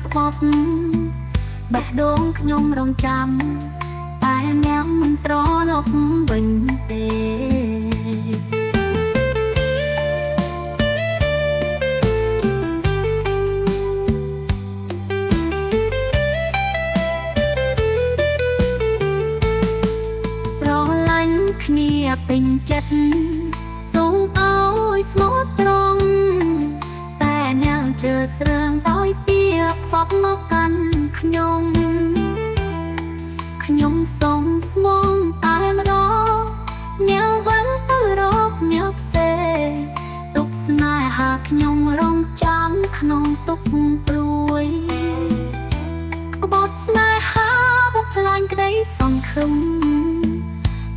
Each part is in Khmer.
ខ្វប់បេះដូងខ្ញុំរងចាំតែអ្នកមិនត្រឡប់វិញទេស្រឡាញ់គ្នាពេញចិត្តសូមឲ្យស្មោះត្រង់តែអ្នកជឿស្រើងដោយទៀបខ្វប់មកកាន់ខ្ញុំសូមស្មងតែម្ដងអ្នកvẫnទៅរកអ្នកផ្សេងទុកស្នេហាខ្ញុំរងចាំក្នុងទុកព្រួយបទស្នេហាបំផ្លាញក្តីសង្ឃឹម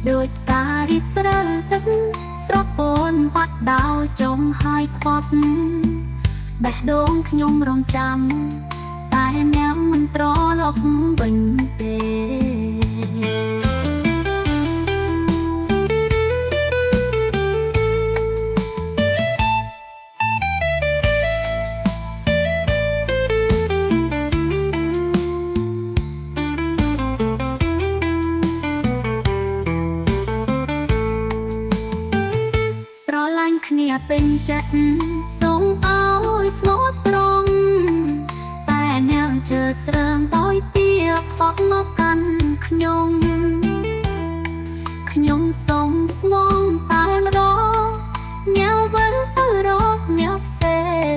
ដូចតារីត្រូវទឹកស្រពនបាត់ដោចុងហើយខ្វប់បេះដូងខ្ញុំរងចាំតែអ្នកមិនត្រឡប់វិញទេស្រឡាញ់គ្នាពេញចិត្តសូមឲ្យស្មោះត្រង់តែអ្នកជឿស្រើងដោយទៀបខ្វប់មកកាន់ខ្ញុំសូមស្មងតែម្ដងអ្នកvẫnទៅរកអ្នកផ្សេង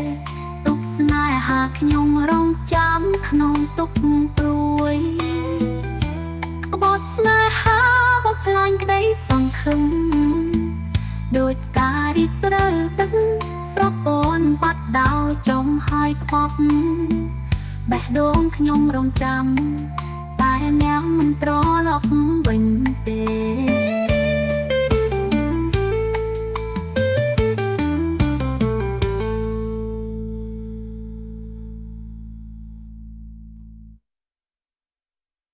ទុកស្នេហាខ្ញុំរងចាំក្នុងទុកព្រួយបទស្នេហាបំផ្លាញក្តីសង្ឃឹមដូចការីត្រូវទឹកស្រពនបាត់ដោចុងហើយខ្វប់បេះដូងខ្ញុំរងចាំតែអ្នកមិនត្រឡប់វិញទេ